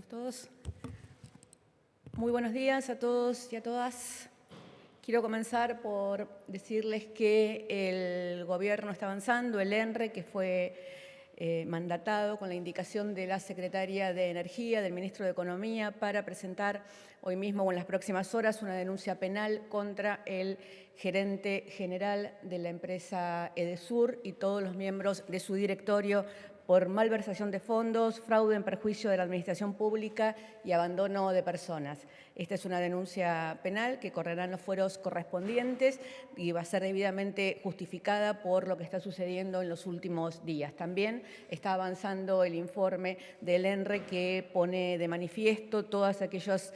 Estamos todos. Muy buenos días a todos y a todas. Quiero comenzar por decirles que el Gobierno está avanzando, el ENRE, que fue mandatado con la indicación de la Secretaria de Energía, del Ministro de Economía, para presentar hoy mismo o en las próximas horas una denuncia penal contra el gerente general de la empresa Edesur y todos los miembros de su directorio por malversación de fondos, fraude en perjuicio de la administración pública y abandono de personas. Esta es una denuncia penal que correrá en los fueros correspondientes y va a ser debidamente justificada por lo que está sucediendo en los últimos días. También está avanzando el informe del ENRE que pone de manifiesto todas aquellas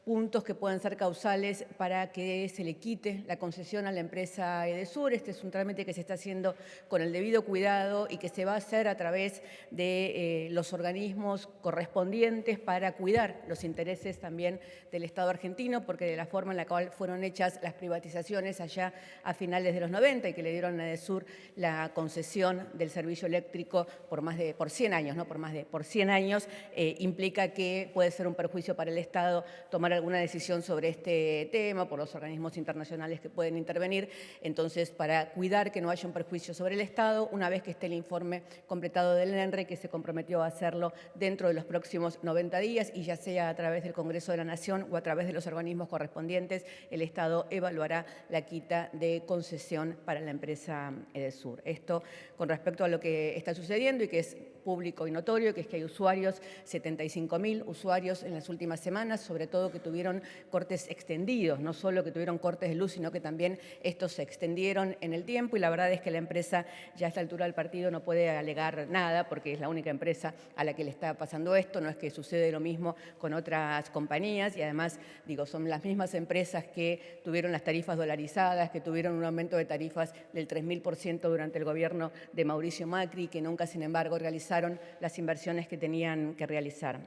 puntos que puedan ser causales para que se le quite la concesión a la empresa Edesur. Este es un trámite que se está haciendo con el debido cuidado y que se va a hacer a través de los organismos correspondientes para cuidar los intereses también del Estado argentino, porque de la forma en la cual fueron hechas las privatizaciones allá a finales de los 90 y que le dieron a Edesur la concesión del servicio eléctrico por 100 años, no por 100 años, implica que puede ser un perjuicio para el Estado tomar alguna decisión sobre este tema por los organismos internacionales que pueden intervenir. Entonces, para cuidar que no haya un perjuicio sobre el Estado, una vez que esté el informe completado del ENRE, que se comprometió a hacerlo dentro de los próximos 90 días, y ya sea a través del Congreso de la Nación o a través de los organismos correspondientes, el Estado evaluará la quita de concesión para la empresa Edesur. Esto con respecto a lo que está sucediendo y que es público y notorio, que es que hay usuarios, 75.000 usuarios en las últimas semanas, sobre todo que tuvieron cortes extendidos, no solo que tuvieron cortes de luz, sino que también estos se extendieron en el tiempo, y la verdad es que la empresa ya a esta altura del partido no puede alegar nada porque es la única empresa a la que le está pasando esto. No es que sucede lo mismo con otras compañías y además, son las mismas empresas que tuvieron las tarifas dolarizadas, que tuvieron un aumento de tarifas del 3.000% durante el gobierno de Mauricio Macri, que nunca, sin embargo, realizaron las inversiones que tenían que realizar.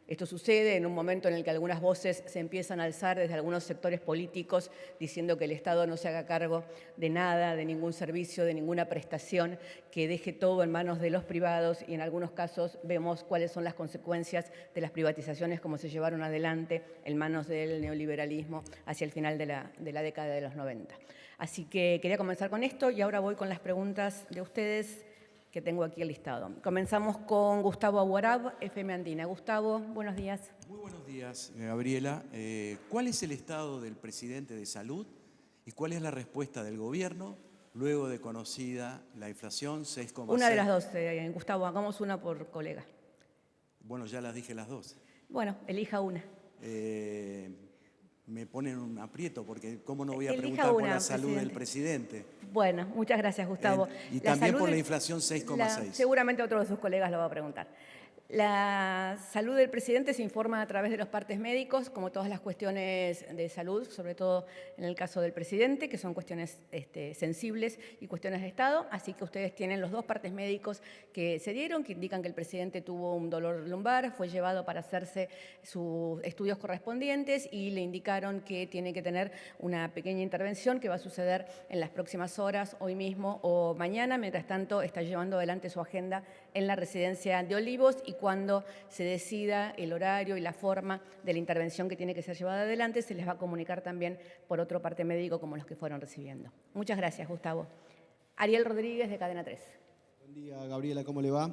Esto sucede en un momento en el que algunas voces se empiezan a alzar desde algunos sectores políticos diciendo que el Estado no se haga cargo de nada, de ningún servicio, de ninguna prestación, que deje todo en manos de los privados, y en algunos casos vemos cuáles son las consecuencias de las privatizaciones como se llevaron adelante en manos del neoliberalismo hacia el final de la década de los 90. Así que quería comenzar con esto y ahora voy con las preguntas de ustedes que tengo aquí el listado. Comenzamos con Gustavo Aguarab, FM Andina. Gustavo, buenos días. Muy buenos días, Gabriela. ¿Cuál es el estado del presidente de salud y cuál es la respuesta del gobierno luego de conocida la inflación 6,6? Una de las dos, Gustavo, hagamos una por colega. Bueno, ya las dije las dos. Bueno, elija una. Me ponen un aprieto porque ¿cómo no voy a Elija preguntar por una, la salud del presidente? Bueno, muchas gracias, Gustavo. Y también por la inflación 6,6. Seguramente otro de sus colegas lo va a preguntar. La salud del presidente se informa a través de los partes médicos, como todas las cuestiones de salud, sobre todo en el caso del presidente, que son cuestiones sensibles y cuestiones de Estado. Así que ustedes tienen los dos partes médicos que se dieron, que indican que el presidente tuvo un dolor lumbar, fue llevado para hacerse sus estudios correspondientes y le indicaron que tiene que tener una pequeña intervención que va a suceder en las próximas horas, hoy mismo o mañana. Mientras tanto, está llevando adelante su agenda en la residencia de Olivos, y cuando se decida el horario y la forma de la intervención que tiene que ser llevada adelante, se les va a comunicar también por otro parte médico como los que fueron recibiendo. Muchas gracias, Gustavo. Ariel Rodríguez, de Cadena 3. Buen día, Gabriela, ¿cómo le va?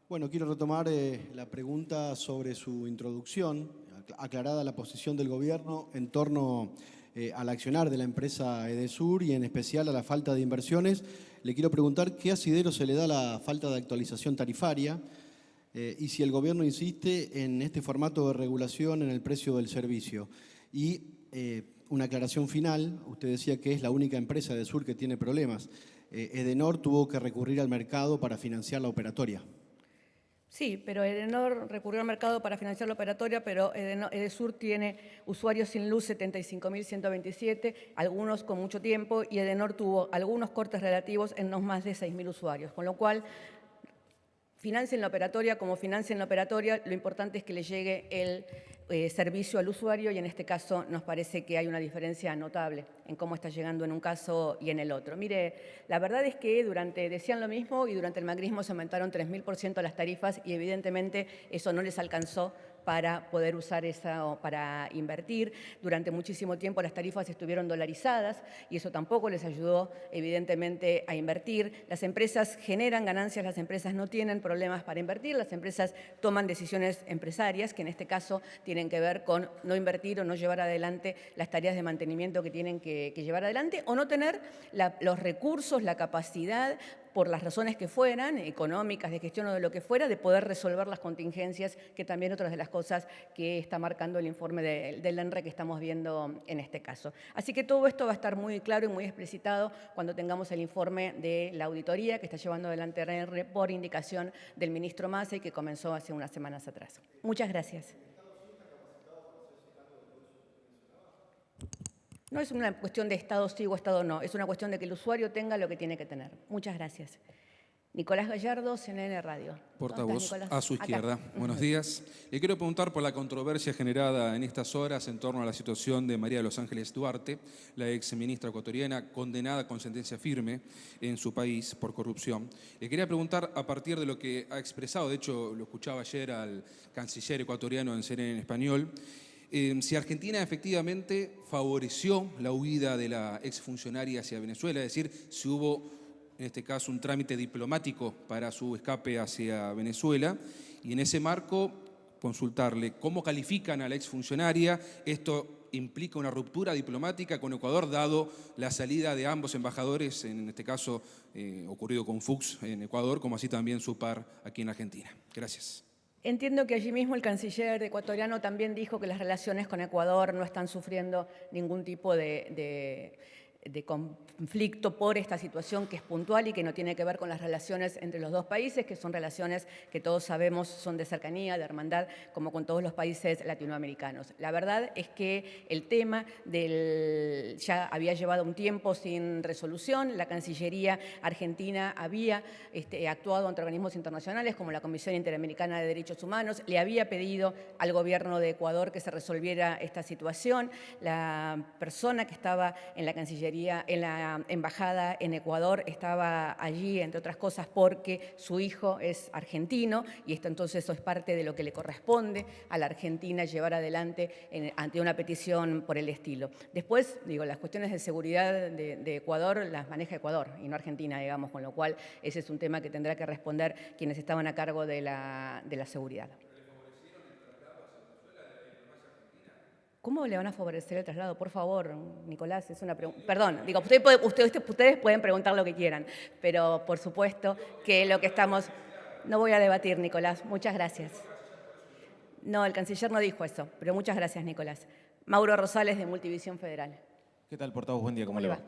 Bueno, quiero retomar la pregunta sobre su introducción, aclarada la posición del gobierno en torno al accionar de la empresa Edesur y en especial a la falta de inversiones. Le quiero preguntar qué asidero se le da a la falta de actualización tarifaria y si el gobierno insiste en este formato de regulación en el precio del servicio. Y una aclaración final, usted decía que es la única empresa de Edesur que tiene problemas. Edenor tuvo que recurrir al mercado para financiar la operatoria. Sí, pero Edenor recurrió al mercado para financiar la operatoria, pero Edesur tiene usuarios sin luz 75.127, algunos con mucho tiempo, y Edenor tuvo algunos cortes relativos en no más de 6.000 usuarios, con lo cual financien la operatoria como financien la operatoria, lo importante es que le llegue servicio al usuario y en este caso nos parece que hay una diferencia notable en cómo está llegando en un caso y en el otro. Mire, la verdad es que decían lo mismo y durante el macrismo se aumentaron 3.000% las tarifas y evidentemente eso no les alcanzó para poder usar esa para invertir. Durante muchísimo tiempo las tarifas estuvieron dolarizadas y eso tampoco les ayudó, evidentemente, a invertir. Las empresas generan ganancias, las empresas no tienen problemas para invertir, las empresas toman decisiones empresarias, que en este caso tienen que ver con no invertir o no llevar adelante las tareas de mantenimiento que tienen que llevar adelante o no tener los recursos, la capacidad, por las razones que fueran, económicas, de gestión o de lo que fuera, de poder resolver las contingencias, que también otras de las cosas que está marcando el informe del ENRE que estamos viendo en este caso. Así que todo esto va a estar muy claro y muy explicitado cuando tengamos el informe de la auditoría que está llevando adelante el ENRE por indicación del ministro Massa y que comenzó hace unas semanas atrás. Muchas gracias. No es una cuestión de Estado sí o Estado no, es una cuestión de que el usuario tenga lo que tiene que tener. Muchas gracias. Nicolás Gallardo, CNN Radio. Portavoz, a su izquierda. Acá. Buenos días. Le quiero preguntar por la controversia generada en estas horas en torno a la situación de María de los Ángeles Duarte, la exministra ecuatoriana condenada con sentencia firme en su país por corrupción. Le quería preguntar a partir de lo que ha expresado, de hecho lo escuchaba ayer al canciller ecuatoriano en CNN en español, si Argentina efectivamente favoreció la huida de la exfuncionaria hacia Venezuela, es decir, si hubo en este caso un trámite diplomático para su escape hacia Venezuela, y en ese marco consultarle cómo califican a la exfuncionaria. Esto implica una ruptura diplomática con Ecuador, dado la salida de ambos embajadores, en este caso ocurrido con Fuchs en Ecuador, como así también su par aquí en Argentina. Gracias. Entiendo que allí mismo el canciller ecuatoriano también dijo que las relaciones con Ecuador no están sufriendo ningún tipo de conflicto por esta situación que es puntual y que no tiene que ver con las relaciones entre los dos países, que son relaciones que todos sabemos son de cercanía, de hermandad, como con todos los países latinoamericanos. La verdad es que el tema ya había llevado un tiempo sin resolución. La Cancillería argentina había actuado ante organismos internacionales como la Comisión Interamericana de Derechos Humanos, le había pedido al gobierno de Ecuador que se resolviera esta situación. La persona que estaba en la Cancillería, en la embajada en Ecuador, estaba allí, entre otras cosas, porque su hijo es argentino y esto entonces eso es parte de lo que le corresponde a la Argentina llevar adelante ante una petición por el estilo. Después, las cuestiones de seguridad de Ecuador las maneja Ecuador y no Argentina, digamos, con lo cual ese es un tema que tendrá que responder quienes estaban a cargo de la seguridad. ¿Cómo le van a favorecer el traslado? Por favor, Nicolás, es una pregunta. Perdón, ustedes pueden preguntar lo que quieran, pero por supuesto que lo que estamos... No voy a debatir, Nicolás. Muchas gracias. No, el canciller no dijo eso, pero muchas gracias, Nicolás. Mauro Rosales, de Multivisión Federal. ¿Qué tal, portavoz? Buen día, ¿cómo le va?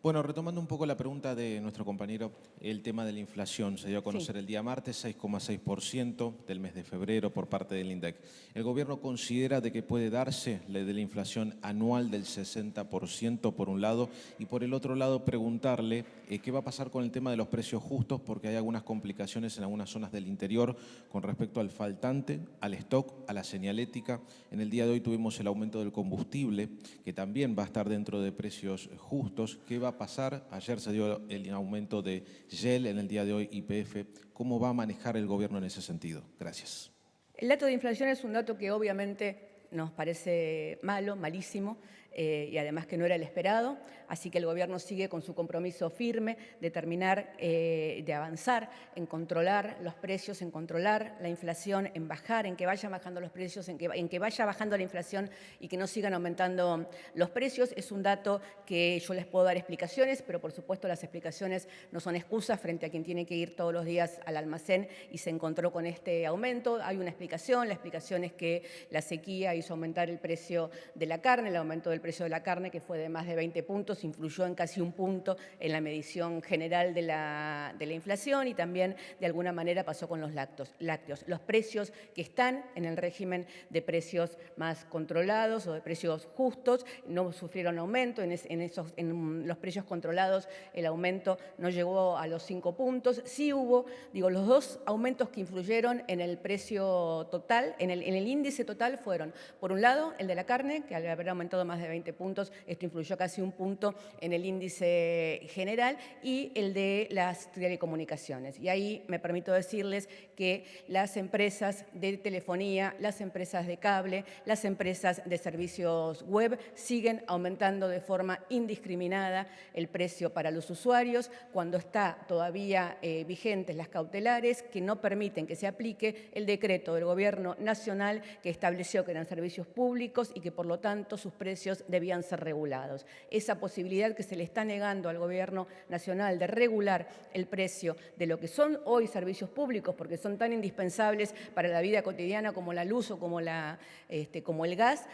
Bueno, retomando un poco la pregunta de nuestro compañero, el tema de la inflación. Se dio a conocer el día martes 6,6% del mes de febrero por parte del INDEC. ¿El gobierno considera de que puede darse la de la inflación anual del 60% por un lado? Y por el otro lado, preguntarle qué va a pasar con el tema de los precios justos, porque hay algunas complicaciones en algunas zonas del interior con respecto al faltante, al stock, a la señalética. En el día de hoy tuvimos el aumento del combustible, que también va a estar dentro de precios justos. ¿Qué va a pasar? Ayer se dio el aumento de Shell, en el día de hoy YPF. ¿Cómo va a manejar el gobierno en ese sentido? Gracias. El dato de inflación es un dato que obviamente nos parece malo, malísimo, y además que no era el esperado, así que el gobierno sigue con su compromiso firme de terminar, de avanzar en controlar los precios, en controlar la inflación, en bajar, en que vayan bajando los precios, en que vaya bajando la inflación y que no sigan aumentando los precios. Es un dato que yo les puedo dar explicaciones, pero por supuesto las explicaciones no son excusas frente a quien tiene que ir todos los días al almacén y se encontró con este aumento. Hay una explicación, la explicación es que la sequía hizo aumentar el precio de la carne, el aumento del precio de la carne, que fue de más de 20 puntos, influyó en casi un punto en la medición general de la inflación, y también de alguna manera pasó con los lácteos. Los precios que están en el régimen de precios más controlados o de precios justos no sufrieron aumento. En los precios controlados el aumento no llegó a los 5 puntos. Sí hubo, los dos aumentos que influyeron en el precio total, en el índice total fueron, por un lado, el de la carne, que al haber aumentado más de 20 puntos, esto influyó casi un punto en el índice general, y el de las telecomunicaciones. Y ahí me permito decirles que las empresas de telefonía, las empresas de cable, las empresas de servicios web siguen aumentando de forma indiscriminada el precio para los usuarios, cuando está todavía vigentes las cautelares que no permiten que se aplique el decreto del Gobierno Nacional que estableció que eran servicios públicos y que por lo tanto sus precios debían ser regulados. Esa posibilidad que se le está negando al Gobierno Nacional de regular el precio de lo que son hoy servicios públicos, porque son tan indispensables para la vida cotidiana como la luz o como el gas,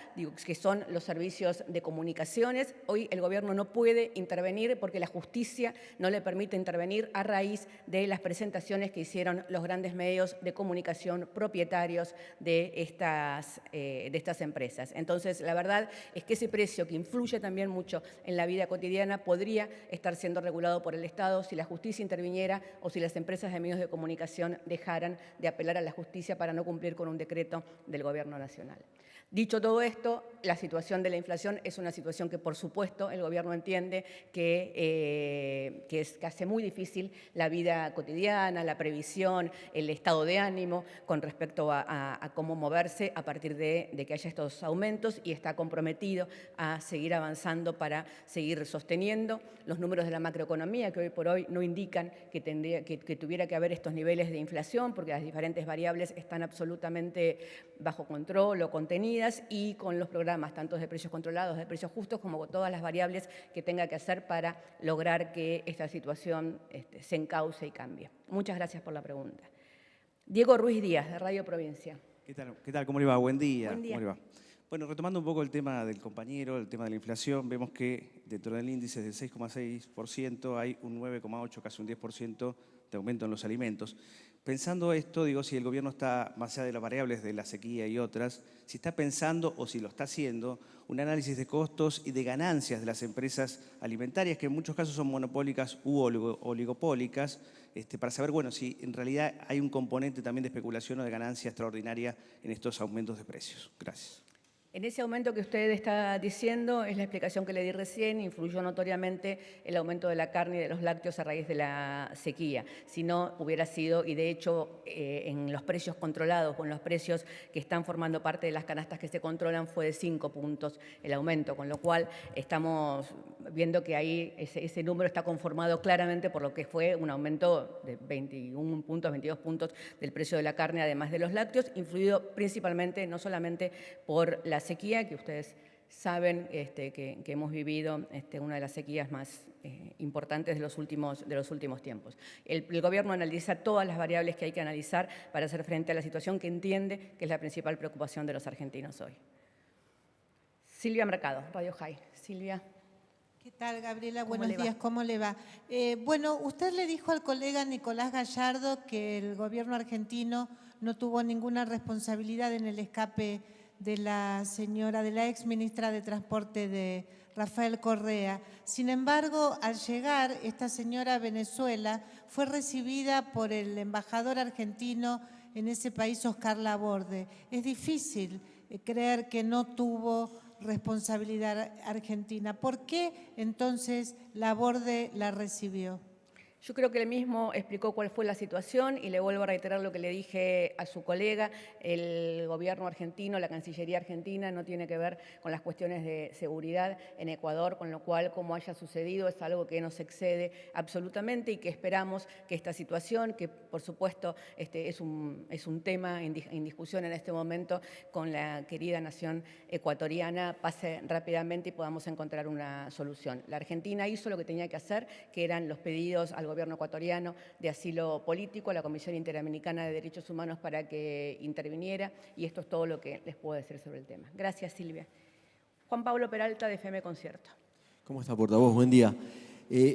que son los servicios de comunicaciones. Hoy el Gobierno no puede intervenir porque la justicia no le permite intervenir a raíz de las presentaciones que hicieron los grandes medios de comunicación propietarios de estas empresas. Entonces, la verdad es que ese precio, que influye también mucho en la vida cotidiana, podría estar siendo regulado por el Estado si la justicia interviniera o si las empresas de medios de comunicación dejaran de apelar a la justicia para no cumplir con un decreto del Gobierno Nacional. Dicho todo esto, la situación de la inflación es una situación que, por supuesto, el Gobierno entiende que hace muy difícil la vida cotidiana, la previsión, el estado de ánimo con respecto a cómo moverse a partir de que haya estos aumentos, y está comprometido a seguir avanzando para seguir sosteniendo los números de la macroeconomía, que hoy por hoy no indican que tuviera que haber estos niveles de inflación, porque las diferentes variables están absolutamente bajo control o contenidas, y con los programas tanto de precios controlados, de precios justos, como con todas las variables que tenga que hacer para lograr que esta situación se encauce y cambie. Muchas gracias por la pregunta. Diego Ruiz Díaz, de Radio Provincia. ¿Qué tal? ¿Cómo le va? Buen día. Buen día. ¿Cómo le va? Bueno, retomando un poco el tema del compañero, el tema de la inflación, vemos que dentro del índice del 6,6% hay un 9,8%, casi un 10% de aumento en los alimentos. Pensando esto, si el gobierno está, más allá de las variables de la sequía y otras, si está pensando o si lo está haciendo, un análisis de costos y de ganancias de las empresas alimentarias, que en muchos casos son monopólicas u oligopólicas, para saber, si en realidad hay un componente también de especulación o de ganancia extraordinaria en estos aumentos de precios. Gracias. En ese aumento que usted está diciendo, es la explicación que le di recién, influyó notoriamente el aumento de la carne y de los lácteos a raíz de la sequía. Si no, hubiera sido, y de hecho en los precios controlados o en los precios que están formando parte de las canastas que se controlan, fue de 5 puntos el aumento, con lo cual estamos viendo que ahí ese número está conformado claramente por lo que fue un aumento de 21 puntos, 22 puntos del precio de la carne, además de los lácteos, influido principalmente, no solamente por la sequía, que ustedes saben que hemos vivido una de las sequías más importantes de los últimos tiempos. El Gobierno analiza todas las variables que hay que analizar para hacer frente a la situación que entiende que es la principal preocupación de los argentinos hoy. Silvia Mercado, Radio High. Silvia. ¿Qué tal, Gabriela? Buenos días, ¿cómo le va? Bueno, usted le dijo al colega Nicolás Gallardo que el gobierno argentino no tuvo ninguna responsabilidad en el escape de la ex ministra de Transporte de Rafael Correa. Sin embargo, al llegar esta señora a Venezuela, fue recibida por el embajador argentino en ese país, Oscar Laborde. Es difícil creer que no tuvo responsabilidad argentina. ¿Por qué entonces Laborde la recibió? Yo creo que él mismo explicó cuál fue la situación y le vuelvo a reiterar lo que le dije a su colega. El gobierno argentino, la Cancillería argentina no tiene que ver con las cuestiones de seguridad en Ecuador, con lo cual, como haya sucedido, es algo que nos excede absolutamente y que esperamos que esta situación, que por supuesto es un tema en discusión en este momento con la querida nación ecuatoriana, pase rápidamente y podamos encontrar una solución. La Argentina hizo lo que tenía que hacer, que eran los pedidos al gobierno ecuatoriano de asilo político, a la Comisión Interamericana de Derechos Humanos para que interviniera, y esto es todo lo que les puedo decir sobre el tema. Gracias, Silvia. Juan Pablo Peralta, de FM Concierto. ¿Cómo está, portavoz? Buen día.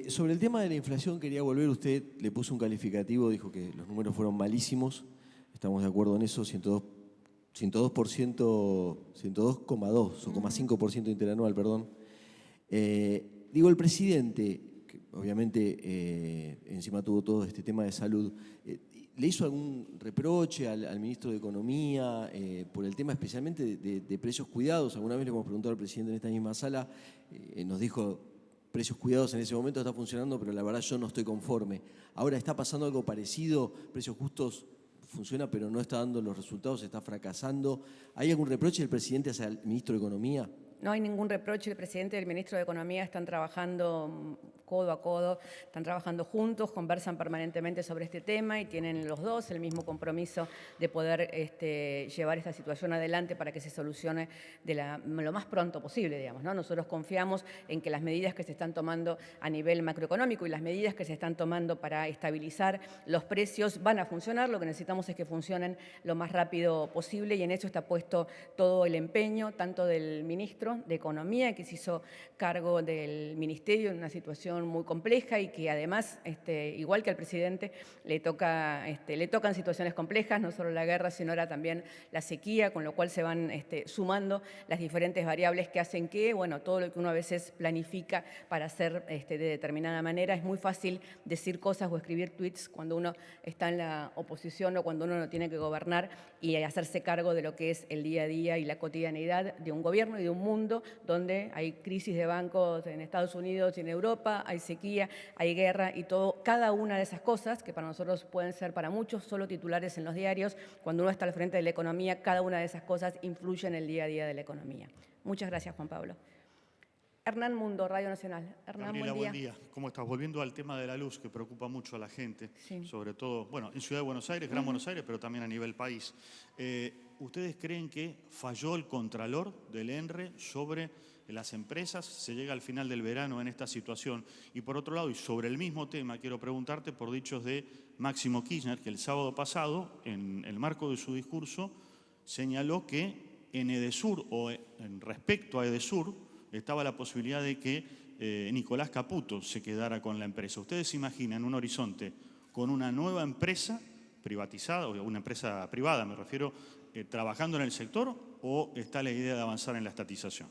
Sobre el tema de la inflación quería volver. Usted le puso un calificativo, dijo que los números fueron malísimos. Estamos de acuerdo en eso, 102,2 o 0,5% interanual, perdón. Digo, el presidente, que obviamente encima tuvo todo este tema de salud, ¿le hizo algún reproche al ministro de Economía por el tema especialmente de precios cuidados? Alguna vez le hemos preguntado al presidente en esta misma sala, nos dijo, precios cuidados en ese momento está funcionando, pero la verdad yo no estoy conforme. Ahora está pasando algo parecido, precios justos funciona, pero no está dando los resultados, está fracasando. ¿Hay algún reproche del presidente hacia el ministro de Economía? No hay ningún reproche. El presidente y el ministro de Economía están trabajando codo a codo, están trabajando juntos, conversan permanentemente sobre este tema y tienen los dos el mismo compromiso de poder llevar esta situación adelante para que se solucione lo más pronto posible, digamos, ¿no? Nosotros confiamos en que las medidas que se están tomando a nivel macroeconómico y las medidas que se están tomando para estabilizar los precios van a funcionar. Lo que necesitamos es que funcionen lo más rápido posible y en eso está puesto todo el empeño, tanto del ministro de Economía, que se hizo cargo del ministerio en una situación muy compleja y que además, igual que al presidente, le tocan situaciones complejas, no solo la guerra, sino ahora también la sequía, con lo cual se van sumando las diferentes variables que hacen que, bueno, todo lo que uno a veces planifica para hacer de determinada manera, es muy fácil decir cosas o escribir tweets cuando uno está en la oposición o cuando uno no tiene que gobernar y hacerse cargo de lo que es el día a día y la cotidianeidad de un gobierno y de un mundo donde hay crisis de bancos en Estados Unidos y en Europa, hay sequía, hay guerra y todo, cada una de esas cosas que para nosotros pueden ser para muchos solo titulares en los diarios, cuando uno está al frente de la economía, cada una de esas cosas influye en el día a día de la economía. Muchas gracias, Juan Pablo. Hernán Mundo, Radio Nacional. Hernán, Gabriela, buen día. buen día. ¿Cómo estás? Volviendo al tema de la luz, que preocupa mucho a la gente, Sí. sobre todo, bueno, en Ciudad de Buenos Aires, Gran Buenos Aires, pero también a nivel país. ¿Ustedes creen que falló el contralor del ENRE sobre las empresas? Se llega al final del verano en esta situación. Y por otro lado, y sobre el mismo tema, quiero preguntarte por dichos de Máximo Kirchner, que el sábado pasado, en el marco de su discurso, señaló que en Edesur, o en respecto a Edesur, estaba la posibilidad de que Nicolás Caputo se quedara con la empresa. ¿Ustedes se imaginan un horizonte con una nueva empresa privatizada, o una empresa privada, me refiero, trabajando en el sector, o está la idea de avanzar en la estatización?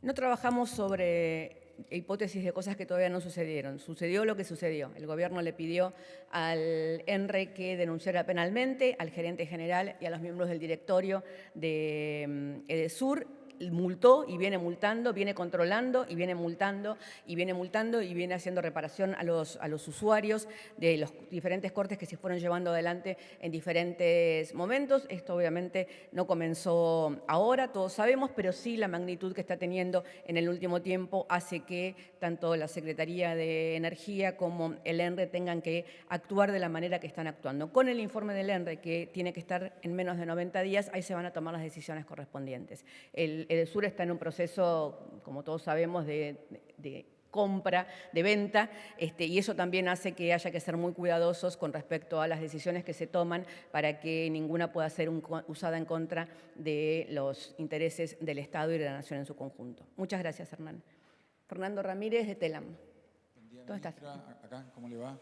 No trabajamos sobre hipótesis de cosas que todavía no sucedieron. Sucedió lo que sucedió. El gobierno le pidió al ENRE que denunciara penalmente al gerente general y a los miembros del directorio de Edesur. Multó y viene multando, viene controlando y viene multando y viene multando y viene haciendo reparación a los usuarios de los diferentes cortes que se fueron llevando adelante en diferentes momentos. Esto obviamente no comenzó ahora, todos sabemos, pero sí la magnitud que está teniendo en el último tiempo hace que tanto la Secretaría de Energía como el ENRE tengan que actuar de la manera que están actuando. Con el informe del ENRE, que tiene que estar en menos de 90 días, ahí se van a tomar las decisiones correspondientes. El Edesur está en un proceso, como todos sabemos, de compra, de venta, y eso también hace que haya que ser muy cuidadosos con respecto a las decisiones que se toman para que ninguna pueda ser usada en contra de los intereses del Estado y de la Nación en su conjunto. Muchas gracias, Hernán. Fernando Ramírez, de TELAM. Buen día, ¿Dónde estás? ministra. Acá, ¿cómo le va?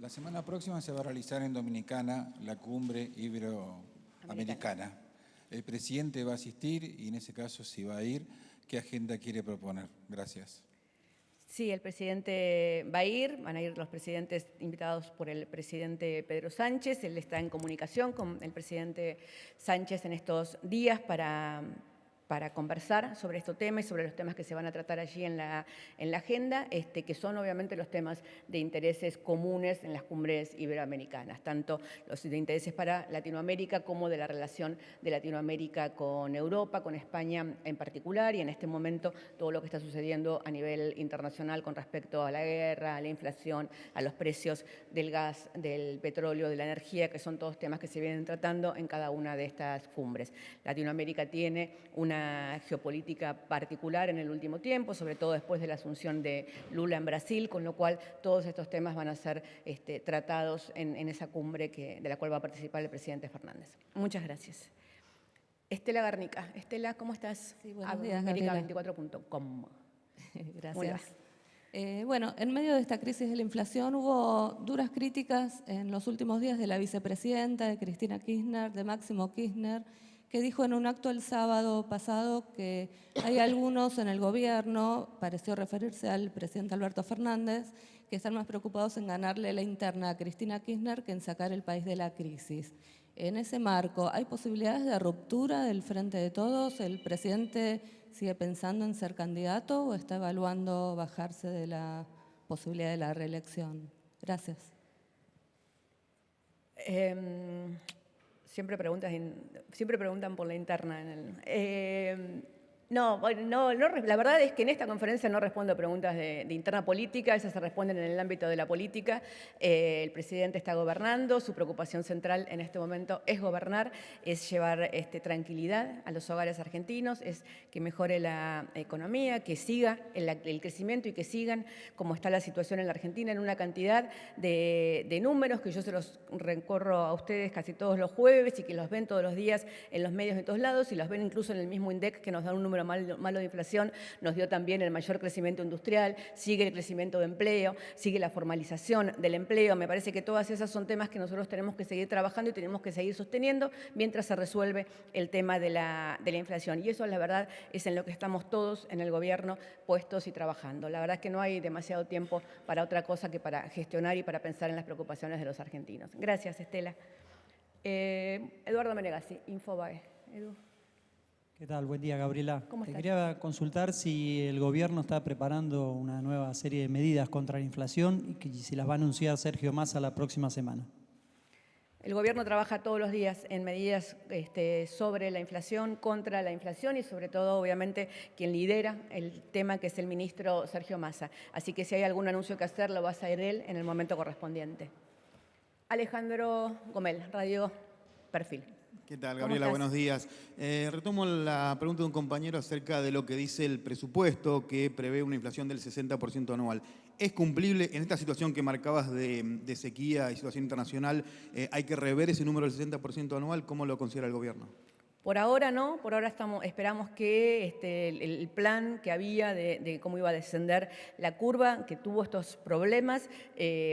La semana próxima se va a realizar en Dominicana la cumbre iberoamericana. El presidente va a asistir y en ese caso, si va a ir, ¿qué agenda quiere proponer? Gracias. Sí, el presidente va a ir, van a ir los presidentes invitados por el presidente Pedro Sánchez. Él está en comunicación con el presidente Sánchez en estos días para conversar sobre este tema y sobre los temas que se van a tratar allí en la agenda, que son obviamente los temas de intereses comunes en las cumbres iberoamericanas, tanto los de intereses para Latinoamérica como de la relación de Latinoamérica con Europa, con España en particular, y en este momento todo lo que está sucediendo a nivel internacional con respecto a la guerra, a la inflación, a los precios del gas, del petróleo, de la energía, que son todos temas que se vienen tratando en cada una de estas cumbres. Latinoamérica tiene una geopolítica particular en el último tiempo, sobre todo después de la asunción de Lula en Brasil, con lo cual todos estos temas van a ser tratados en esa cumbre de la cual va a participar el presidente Fernández. Muchas gracias. Estela Garnica. Estela, ¿cómo estás? Sí, buenos días, Gabriela. America24.com. Gracias. Bueno, en medio de esta crisis de la inflación hubo duras críticas en los últimos días de la vicepresidenta, de Cristina Kirchner, de Máximo Kirchner, que dijo en un acto el sábado pasado que hay algunos en el gobierno, pareció referirse al presidente Alberto Fernández, que están más preocupados en ganarle la interna a Cristina Kirchner que en sacar el país de la crisis. En ese marco, ¿hay posibilidades de ruptura del Frente de Todos? ¿El presidente sigue pensando en ser candidato o está evaluando bajarse de la posibilidad de la reelección? Gracias. Siempre preguntan por la interna. La verdad es que en esta conferencia no respondo a preguntas de interna política, esas se responden en el ámbito de la política. El presidente está gobernando, su preocupación central en este momento es gobernar, es llevar tranquilidad a los hogares argentinos, es que mejore la economía, que siga el crecimiento y que sigan como está la situación en la Argentina en una cantidad de números que yo se los recorro a ustedes casi todos los jueves y que los ven todos los días en los medios de todos lados y los ven incluso en el mismo INDEC que nos da un número malo de inflación, nos dio también el mayor crecimiento industrial, sigue el crecimiento de empleo, sigue la formalización del empleo. Me parece que todas esas son temas que nosotros tenemos que seguir trabajando y tenemos que seguir sosteniendo mientras se resuelve el tema de la inflación. Y eso, la verdad, es en lo que estamos todos en el gobierno puestos y trabajando. La verdad es que no hay demasiado tiempo para otra cosa que para gestionar y para pensar en las preocupaciones de los argentinos. Gracias, Estela. Eduardo Menegazzi, Infobae. Edu. ¿Qué tal? Buen día, Gabriela. ¿Cómo Te estás? quería consultar si el gobierno está preparando una nueva serie de medidas contra la inflación y que si las va a anunciar Sergio Massa la próxima semana. El gobierno trabaja todos los días en medidas sobre la inflación, contra la inflación y sobre todo, obviamente, quien lidera el tema, que es el ministro Sergio Massa. Así que si hay algún anuncio que hacer, lo va a hacer él en el momento correspondiente. Alejandro Gomel, Radio Perfil. ¿Qué tal, Gabriela? Buenos días. Retomo la pregunta de un compañero acerca de lo que dice el presupuesto, que prevé una inflación del 60% anual. ¿Es cumplible en esta situación que marcabas de sequía y situación internacional? ¿Hay que rever ese número del 60% anual? ¿Cómo lo considera el gobierno? Por ahora no, por ahora esperamos que el plan que había de cómo iba a descender la curva, que tuvo estos problemas,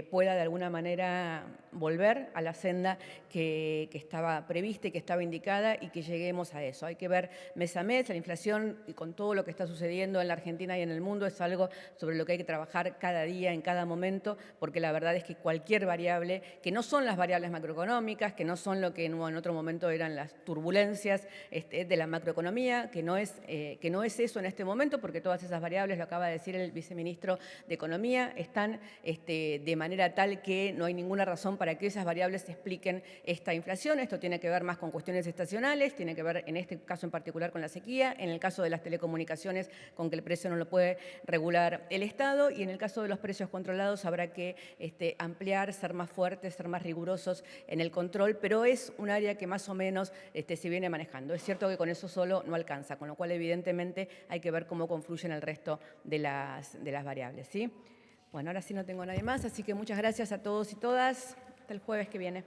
pueda de alguna manera volver a la senda que estaba prevista y que estaba indicada y que lleguemos a eso. Hay que ver mes a mes, la inflación y con todo lo que está sucediendo en la Argentina y en el mundo es algo sobre lo que hay que trabajar cada día, en cada momento, porque la verdad es que cualquier variable, que no son las variables macroeconómicas, que no son lo que en otro momento eran las turbulencias de la macroeconomía, que no es eso en este momento, porque todas esas variables, lo acaba de decir el viceministro de Economía, están de manera tal que no hay ninguna razón para que esas variables expliquen esta inflación. Esto tiene que ver más con cuestiones estacionales, tiene que ver en este caso en particular con la sequía, en el caso de las telecomunicaciones con que el precio no lo puede regular el Estado y en el caso de los precios controlados habrá que ampliar, ser más fuertes, ser más rigurosos en el control, pero es un área que más o menos se viene manejando. Es cierto que con eso solo no alcanza, con lo cual evidentemente hay que ver cómo confluyen el resto de las variables, ¿sí? Bueno, ahora sí no tengo nadie más, así que muchas gracias a todos y todas. Hasta el jueves que viene.